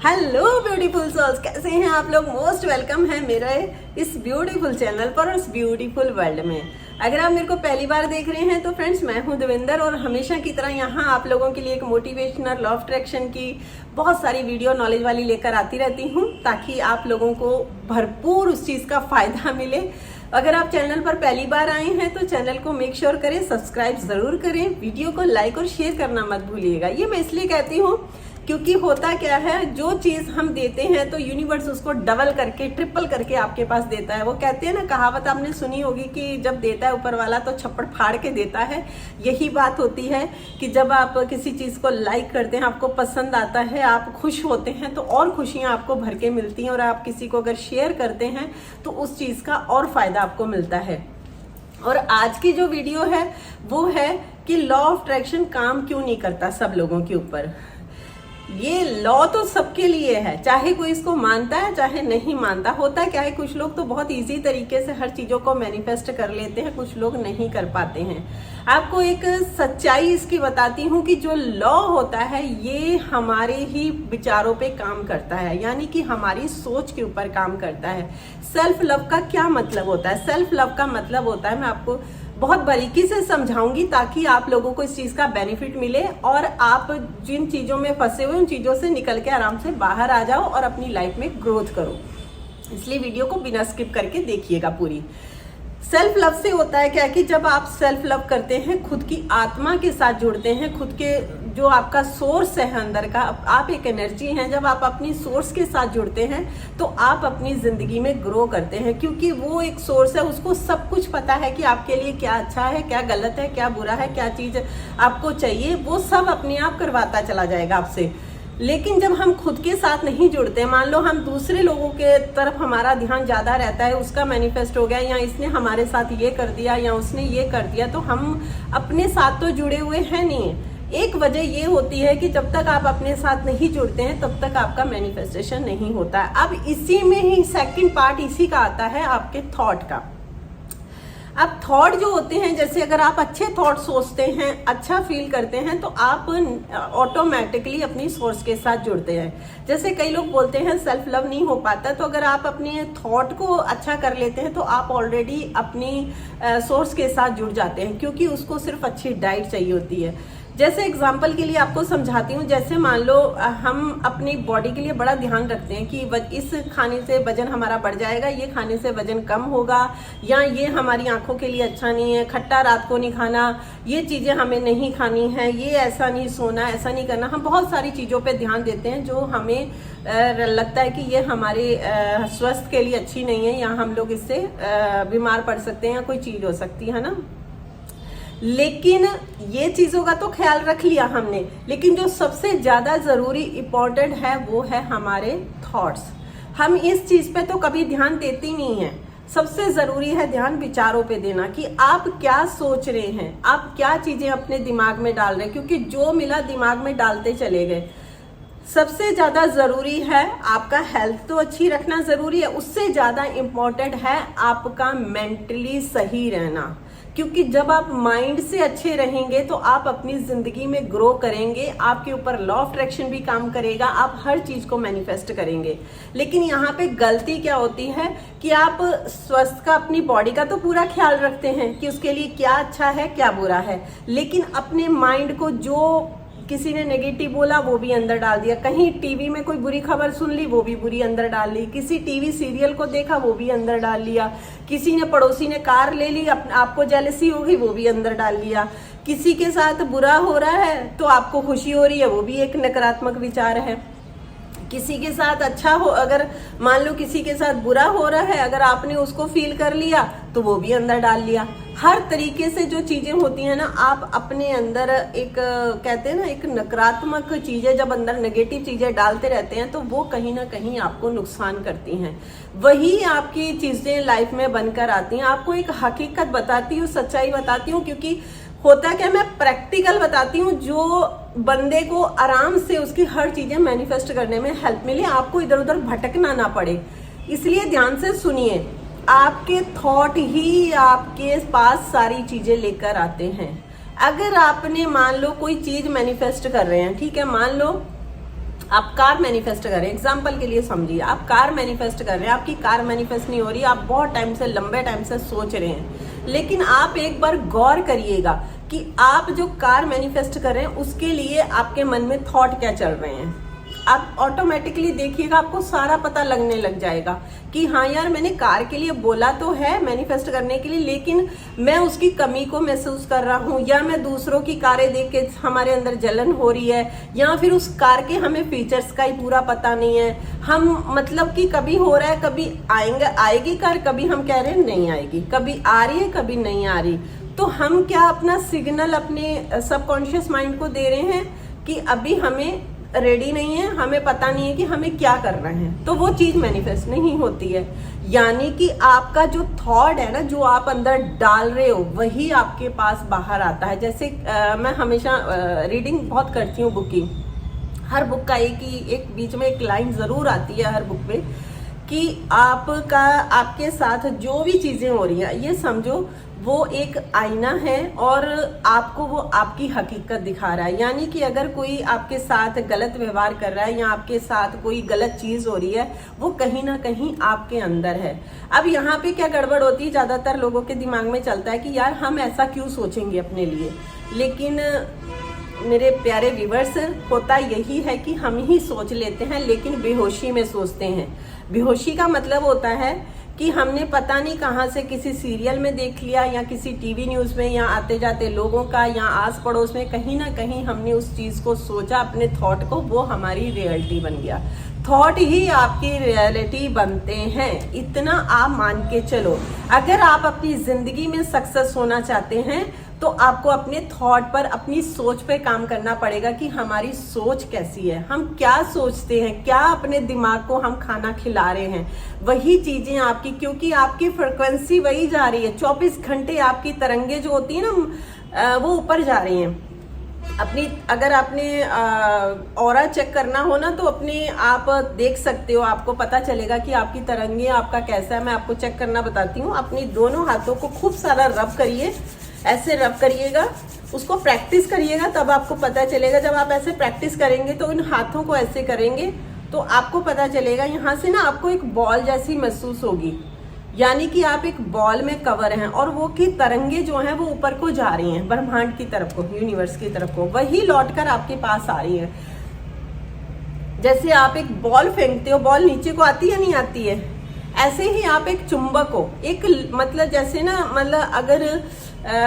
Hello beautiful souls, कैसे हैं आप लोग। मोस्ट वेलकम है मेरे इस ब्यूटीफुल चैनल पर और इस ब्यूटीफुल वर्ल्ड में। अगर आप मेरे को पहली बार देख रहे हैं तो फ्रेंड्स, मैं हूं देविंदर और हमेशा की तरह यहाँ आप लोगों के लिए एक मोटिवेशनल लॉ ऑफ अट्रैक्शन की बहुत सारी वीडियो नॉलेज वाली लेकर आती रहती हूँ, ताकि आप लोगों को भरपूर उस चीज़ का फायदा मिले। अगर आप चैनल पर पहली बार आए हैं तो चैनल को मेक श्योर करें, सब्सक्राइब जरूर करें, वीडियो को लाइक और शेयर करना मत भूलिएगा। ये मैं इसलिए कहती हूँ क्योंकि होता क्या है, जो चीज हम देते हैं तो यूनिवर्स उसको डबल करके ट्रिपल करके आपके पास देता है। वो कहते हैं ना, कहावत आपने सुनी होगी कि जब देता है ऊपर वाला तो छप्पड़ फाड़ के देता है। यही बात होती है कि जब आप किसी चीज को लाइक करते हैं, आपको पसंद आता है, आप खुश होते हैं तो और खुशियां आपको भर के मिलती हैं। और आप किसी को अगर शेयर करते हैं तो उस चीज का और फायदा आपको मिलता है। और आज की जो वीडियो है वो है कि लॉ ऑफ अट्रैक्शन काम क्यों नहीं करता सब लोगों के ऊपर। ये लॉ तो सबके लिए है, चाहे कोई इसको मानता है चाहे नहीं मानता। होता क्या है, कुछ लोग तो बहुत इजी तरीके से हर चीजों को मैनिफेस्ट कर लेते हैं, कुछ लोग नहीं कर पाते हैं। आपको एक सच्चाई इसकी बताती हूँ कि जो लॉ होता है ये हमारे ही विचारों पे काम करता है, यानी कि हमारी सोच के ऊपर काम करता है। सेल्फ लव का क्या मतलब होता है? सेल्फ लव का मतलब होता है, मैं आपको बहुत बारीकी से समझाऊंगी ताकि आप लोगों को इस चीज का बेनिफिट मिले और आप जिन चीजों में फंसे हुए उन चीजों से निकल के आराम से बाहर आ जाओ और अपनी लाइफ में ग्रोथ करो। इसलिए वीडियो को बिना स्किप करके देखिएगा पूरी। सेल्फ लव से होता है क्या कि जब आप सेल्फ लव करते हैं, खुद की आत्मा के साथ जुड़ते हैं, खुद के जो आपका सोर्स है अंदर का, आप एक एनर्जी हैं, जब आप अपनी सोर्स के साथ जुड़ते हैं तो आप अपनी जिंदगी में ग्रो करते हैं। क्योंकि वो एक सोर्स है, उसको सब कुछ पता है कि आपके लिए क्या अच्छा है, क्या गलत है, क्या बुरा है, क्या चीज आपको चाहिए, वो सब अपने आप करवाता चला जाएगा आपसे। लेकिन जब हम खुद के साथ नहीं जुड़ते, मान लो हम दूसरे लोगों के तरफ हमारा ध्यान ज्यादा रहता है, उसका मैनिफेस्ट हो गया या इसने हमारे साथ ये कर दिया या उसने ये कर दिया, तो हम अपने साथ तो जुड़े हुए हैं नहीं। एक वजह ये होती है कि जब तक आप अपने साथ नहीं जुड़ते हैं तब तक आपका मैनिफेस्टेशन नहीं होता है। अब इसी में ही सेकंड पार्ट इसी का आता है, आपके थॉट का। अब थॉट जो होते हैं, जैसे अगर आप अच्छे थॉट सोचते हैं, अच्छा फील करते हैं, तो आप ऑटोमेटिकली अपनी सोर्स के साथ जुड़ते हैं। जैसे कई लोग बोलते हैं सेल्फ लव नहीं हो पाता, तो अगर आप अपने थॉट को अच्छा कर लेते हैं तो आप ऑलरेडी अपनी सोर्स के साथ जुड़ जाते हैं, क्योंकि उसको सिर्फ अच्छी डाइट चाहिए होती है। जैसे एग्जाम्पल के लिए आपको समझाती हूँ, जैसे मान लो हम अपनी बॉडी के लिए बड़ा ध्यान रखते हैं कि इस खाने से वजन हमारा बढ़ जाएगा, ये खाने से वजन कम होगा, या ये हमारी आंखों के लिए अच्छा नहीं है, खट्टा रात को नहीं खाना, ये चीजें हमें नहीं खानी है, ये ऐसा नहीं सोना, ऐसा नहीं करना। हम बहुत सारी चीजों पे ध्यान देते हैं जो हमें लगता है कि ये हमारे स्वास्थ्य के लिए अच्छी नहीं है, या हम लोग इससे बीमार पड़ सकते हैं या कोई चीज हो सकती है ना। लेकिन ये चीजों का तो ख्याल रख लिया हमने, लेकिन जो सबसे ज्यादा जरूरी इंपॉर्टेंट है वो है हमारे थॉट्स। हम इस चीज पे तो कभी ध्यान देते ही नहीं है। सबसे जरूरी है ध्यान विचारों पे देना, कि आप क्या सोच रहे हैं, आप क्या चीजें अपने दिमाग में डाल रहे हैं, क्योंकि जो मिला दिमाग में डालते चले गए। सबसे ज्यादा जरूरी है आपका हेल्थ तो अच्छी रखना जरूरी है, उससे ज्यादा इम्पोर्टेंट है आपका मेंटली सही रहना। क्योंकि जब आप माइंड से अच्छे रहेंगे तो आप अपनी जिंदगी में ग्रो करेंगे, आपके ऊपर लॉ ऑफ अट्रैक्शन भी काम करेगा, आप हर चीज को मैनिफेस्ट करेंगे। लेकिन यहाँ पे गलती क्या होती है कि आप स्वास्थ्य का, अपनी बॉडी का तो पूरा ख्याल रखते हैं कि उसके लिए क्या अच्छा है क्या बुरा है, लेकिन अपने माइंड को जो किसी ने नेगेटिव बोला वो भी अंदर डाल दिया, कहीं टीवी में कोई बुरी खबर सुन ली वो भी बुरी अंदर डाल ली, किसी टीवी सीरियल को देखा वो भी अंदर डाल लिया, किसी ने पड़ोसी ने कार ले ली, आपको जेलसी होगी वो भी अंदर डाल लिया, किसी के साथ बुरा हो रहा है तो आपको खुशी हो रही है, वो भी एक नकारात्मक विचार है। किसी के साथ अच्छा हो, अगर मान लो किसी के साथ बुरा हो रहा है, अगर आपने उसको फील कर लिया तो वो भी अंदर डाल लिया। हर तरीके से जो चीजें होती हैं ना, आप अपने अंदर एक कहते हैं ना, एक नकारात्मक चीजें जब अंदर नेगेटिव चीजें डालते रहते हैं तो वो कहीं ना कहीं आपको नुकसान करती हैं। वही आपकी चीजें लाइफ में बनकर आती हैं। आपको एक हकीकत बताती हूँ, सच्चाई बताती हूँ, क्योंकि होता क्या, मैं प्रैक्टिकल बताती हूँ जो बंदे को आराम से उसकी हर चीजें मैनिफेस्ट करने में हेल्प मिले, आपको इधर उधर भटकना ना पड़े। इसलिए ध्यान से सुनिए, आपके थॉट ही आपके पास सारी चीजें लेकर आते हैं। अगर आपने मान लो कोई चीज मैनिफेस्ट कर रहे हैं, ठीक है, मान लो आप कार मैनिफेस्ट कर रहे हैं, एग्जाम्पल के लिए समझिए, आप कार मैनिफेस्ट कर रहे हैं, आपकी कार मैनिफेस्ट नहीं हो रही, आप बहुत टाइम से, लंबे टाइम से सोच रहे हैं, लेकिन आप एक बार गौर करिएगा कि आप जो कार मैनिफेस्ट कर रहे हैं उसके लिए आपके मन में थॉट क्या चल रहे हैं। आप ऑटोमेटिकली देखिएगा, आपको सारा पता लगने लग जाएगा कि हाँ यार, मैंने कार के लिए बोला तो है मैनिफेस्ट करने के लिए, लेकिन मैं उसकी कमी को महसूस कर रहा हूँ, या मैं दूसरों की कारें देख के हमारे अंदर जलन हो रही है, या फिर उस कार के हमें फीचर्स का ही पूरा पता नहीं है। हम मतलब कि कभी हो रहा है, कभी आएगी कार, कभी हम कह रहे हैं नहीं आएगी, कभी आ रही है, कभी नहीं आ रही। तो हम क्या अपना सिग्नल अपने सबकॉन्शियस माइंड को दे रहे हैं कि अभी हमें रेडी नहीं है, हमें पता नहीं है कि हमें क्या करना है, तो वो चीज मैनिफेस्ट नहीं होती है। यानी कि आपका जो थॉट है ना, जो आप अंदर डाल रहे हो, वही आपके पास बाहर आता है। जैसे मैं हमेशा रीडिंग बहुत करती हूँ बुक की, हर बुक का एक बीच में एक लाइन जरूर आती है हर बुक में कि आपके साथ जो भी चीजें हो रही हैं, ये समझो वो एक आईना है और आपको वो आपकी हकीकत दिखा रहा है। यानी कि अगर कोई आपके साथ गलत व्यवहार कर रहा है या आपके साथ कोई गलत चीज हो रही है, वो कहीं ना कहीं आपके अंदर है। अब यहाँ पे क्या गड़बड़ होती है, ज्यादातर लोगों के दिमाग में चलता है कि यार हम ऐसा क्यों सोचेंगे अपने लिए, लेकिन मेरे प्यारे व्यूअर्स, होता यही है कि हम ही सोच लेते हैं, लेकिन बेहोशी में सोचते हैं। बेहोशी का मतलब होता है कि हमने पता नहीं कहाँ से किसी सीरियल में देख लिया, या किसी टीवी न्यूज में, या आते जाते लोगों का, या आस पड़ोस में कहीं ना कहीं हमने उस चीज को सोचा, अपने थॉट को, वो हमारी रियलिटी बन गया। थॉट ही आपकी रियलिटी बनते हैं, इतना आप मान के चलो। अगर आप अपनी जिंदगी में सक्सेस होना चाहते हैं तो आपको अपने थॉट पर, अपनी सोच पे काम करना पड़ेगा कि हमारी सोच कैसी है, हम क्या सोचते हैं, क्या अपने दिमाग को हम खाना खिला रहे हैं, वही चीजें आपकी, क्योंकि आपकी फ्रिक्वेंसी वही जा रही है। 24 घंटे आपकी तरंगे जो होती है ना, वो ऊपर जा रही हैं। अपनी, अगर आपने ऑरा चेक करना हो ना, तो अपने आप देख सकते हो, आपको पता चलेगा कि आपकी तरंगे आपका कैसा है। मैं आपको चेक करना बताती हूँ। अपनी दोनों हाथों को खूब सारा रब करिए, ऐसे रब करिएगा, उसको प्रैक्टिस करिएगा, तब आपको पता चलेगा। जब आप ऐसे प्रैक्टिस करेंगे तो इन हाथों को ऐसे करेंगे तो आपको पता चलेगा, यहाँ से ना आपको एक बॉल जैसी महसूस होगी, यानी कि आप एक बॉल में कवर हैं और वो की तरंगे जो हैं वो ऊपर को जा रही हैं, ब्रह्मांड की तरफ को, यूनिवर्स की तरफ को, वही लौटकर आपके पास आ रही है। जैसे आप एक बॉल फेंकते हो, बॉल नीचे को आती है, नहीं आती है, ऐसे ही आप एक चुंबक हो, एक मतलब जैसे ना, मतलब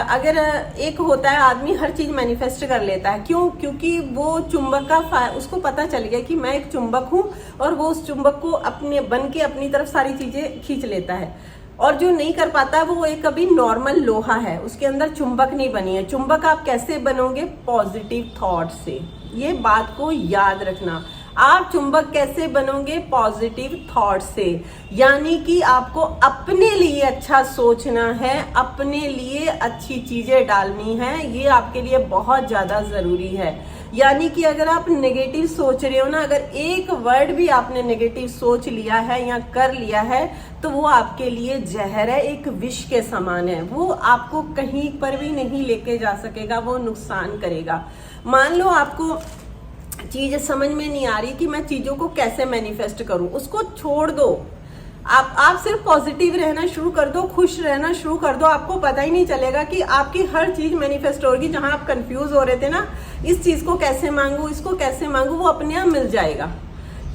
अगर एक होता है आदमी हर चीज मैनिफेस्ट कर लेता है, क्यों? क्योंकि वो चुंबक का उसको पता चल गया कि मैं एक चुंबक हूं, और वो उस चुंबक को अपने बन के अपनी तरफ सारी चीजें खींच लेता है। और जो नहीं कर पाता वो एक अभी नॉर्मल लोहा है, उसके अंदर चुंबक नहीं बनी है। चुंबक आप कैसे बनोगे? पॉजिटिव थॉट से। ये बात को याद रखना। आप चुंबक कैसे बनोगे? पॉजिटिव थॉट से। यानी कि आपको अपने लिए अच्छा सोचना है, अपने लिए अच्छी चीजें डालनी है, ये आपके लिए बहुत ज्यादा जरूरी है। यानी कि अगर आप नेगेटिव सोच रहे हो ना, अगर एक वर्ड भी आपने नेगेटिव सोच लिया है या कर लिया है, तो वो आपके लिए जहर है, एक विष के समान है। वो आपको कहीं पर भी नहीं लेके जा सकेगा, वो नुकसान करेगा। मान लो आपको चीज समझ में नहीं आ रही कि मैं चीजों को कैसे मैनिफेस्ट करूं, उसको छोड़ दो। आप सिर्फ पॉजिटिव रहना शुरू कर दो, खुश रहना शुरू कर दो। आपको पता ही नहीं चलेगा कि आपकी हर चीज मैनिफेस्ट होगी। जहां आप कंफ्यूज हो रहे थे ना, इस चीज को कैसे मांगू, इसको कैसे मांगू, वो अपने आप मिल जाएगा।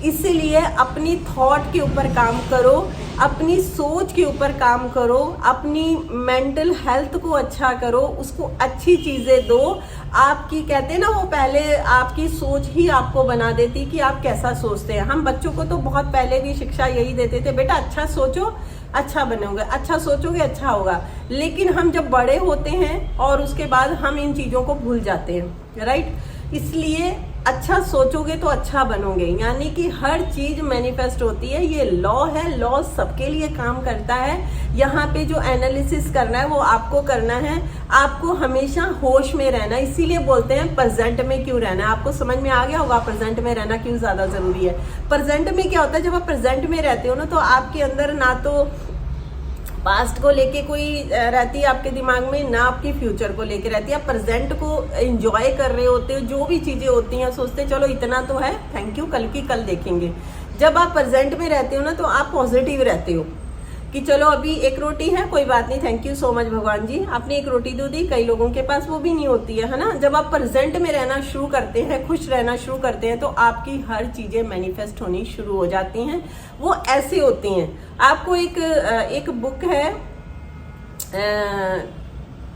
इसीलिए अपनी थॉट के ऊपर काम करो, अपनी सोच के ऊपर काम करो, अपनी मेंटल हेल्थ को अच्छा करो, उसको अच्छी चीजें दो। आपकी कहते हैं ना, वो पहले आपकी सोच ही आपको बना देती कि आप कैसा सोचते हैं। हम बच्चों को तो बहुत पहले भी शिक्षा यही देते थे, बेटा अच्छा सोचो अच्छा बनोगे, अच्छा सोचोगे अच्छा होगा। लेकिन हम जब बड़े होते हैं और उसके बाद हम इन चीजों को भूल जाते हैं, राइट। इसलिए अच्छा सोचोगे तो अच्छा बनोगे। यानी कि हर चीज मैनिफेस्ट होती है, ये लॉ है। लॉ सबके लिए काम करता है। यहाँ पे जो एनालिसिस करना है वो आपको करना है। आपको हमेशा होश में रहना है। इसीलिए बोलते हैं प्रेजेंट में क्यों रहना है। आपको समझ में आ गया होगा प्रेजेंट में रहना क्यों ज्यादा जरूरी है। प्रेजेंट में क्या होता है, जब आप प्रेजेंट में रहते हो ना, तो आपके अंदर ना तो पास्ट को लेके कोई रहती है आपके दिमाग में, ना आपकी फ्यूचर को लेके रहती है। आप प्रेजेंट को एंजॉय कर रहे होते हो, जो भी चीजें होती हैं सोचते चलो इतना तो है, थैंक यू, कल की कल देखेंगे। जब आप प्रेजेंट में रहते हो ना तो आप पॉजिटिव रहते हो कि चलो अभी एक रोटी है, कोई बात नहीं, थैंक यू सो मच भगवान जी, आपने एक रोटी दो दी, कई लोगों के पास वो भी नहीं होती है ना। जब आप प्रेजेंट में रहना शुरू करते हैं, खुश रहना शुरू करते हैं, तो आपकी हर चीजें मैनिफेस्ट होनी शुरू हो जाती हैं। वो ऐसे होती हैं। आपको एक बुक है,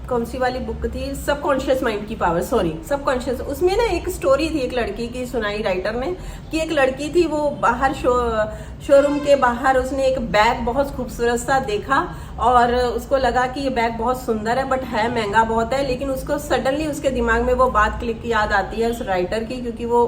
कौन सी वाली बुक थी, सबकॉन्शियस माइंड की पावर, सॉरी सबकॉन्शियस, उसमें ना एक स्टोरी थी एक लड़की की, सुनाई राइटर ने, कि एक लड़की थी, वो बाहर शोरूम के बाहर उसने एक बैग बहुत खूबसूरत सा देखा और उसको लगा कि ये बैग बहुत सुंदर है बट है महंगा बहुत है। लेकिन उसको सडनली उसके दिमाग में वो बात क्लिक याद आती है उस राइटर की, क्योंकि वो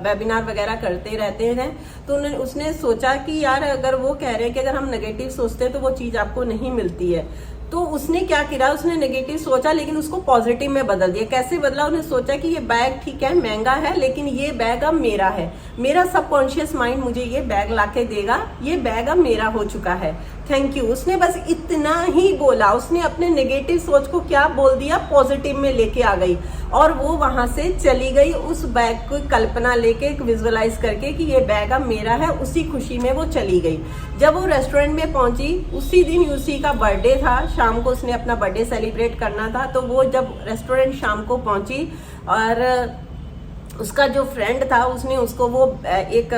वेबिनार वगैरह करते रहते हैं। तो उसने सोचा कि यार अगर वो कह रहे हैं कि अगर हम नेगेटिव सोचते हैं तो वो चीज आपको नहीं मिलती है, तो उसने क्या किया, उसने नेगेटिव सोचा लेकिन उसको पॉजिटिव में बदल दिया। कैसे बदला, उसने सोचा कि ये बैग ठीक है महंगा है लेकिन ये बैग अब मेरा है, मेरा सबकॉन्शियस माइंड मुझे ये बैग लाके देगा, ये बैग अब मेरा हो चुका है, थैंक यू। उसने बस इतना ही बोला, उसने अपने नेगेटिव सोच को क्या बोल दिया, पॉजिटिव में लेके आ गई और वो वहां से चली गई उस बैग को कल्पना लेके, विजुअलाइज करके कि ये बैग अब मेरा है, उसी खुशी में वो चली गई। जब वो रेस्टोरेंट में पहुंची, उसी दिन उसी का बर्थडे था, शाम को उसने अपना बर्थडे सेलिब्रेट करना था, तो वो जब रेस्टोरेंट शाम को पहुंची और उसका जो फ्रेंड था उसने उसको वो एक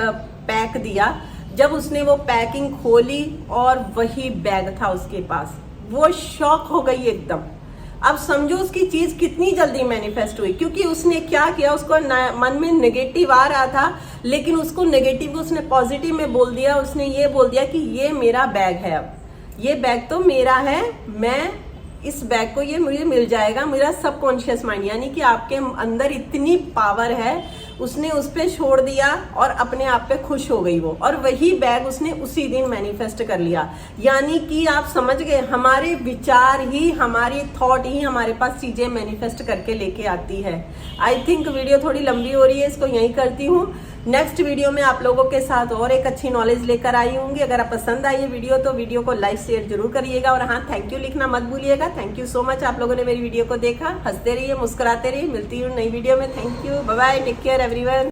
पैक दिया। जब उसने वो पैकिंग खोली और वही बैग था उसके पास, वो शॉक हो गई एकदम। अब समझो उसकी चीज कितनी जल्दी मैनिफेस्ट हुई, क्योंकि उसने क्या किया, उसको मन में नेगेटिव आ रहा था लेकिन उसको नेगेटिव को उसने पॉजिटिव में बोल दिया। उसने ये बोल दिया कि ये मेरा बैग है, अब ये बैग तो मेरा है, मैं इस बैग को, ये मुझे मिल जाएगा। मेरा सबकॉन्शियस माइंड, यानी कि आपके अंदर इतनी पावर है, उसने उस पे छोड़ दिया और अपने आप पे खुश हो गई वो, और वही बैग उसने उसी दिन मैनिफेस्ट कर लिया। यानी कि आप समझ गए, हमारे विचार ही, हमारी थॉट ही हमारे पास चीजें मैनिफेस्ट करके लेके आती है। आई थिंक वीडियो थोड़ी लंबी हो रही है, इसको यहीं करती हूँ। नेक्स्ट वीडियो में आप लोगों के साथ और एक अच्छी नॉलेज लेकर आई होंगी। अगर आप पसंद आई है वीडियो तो वीडियो को लाइक शेयर जरूर करिएगा और हाँ, थैंक यू लिखना मत भूलिएगा। थैंक यू सो मच, आप लोगों ने मेरी वीडियो को देखा। हंसते रहिए, मुस्कुराते रहिए, मिलती हूँ नई वीडियो में। Thank you, bye bye, take care everyone.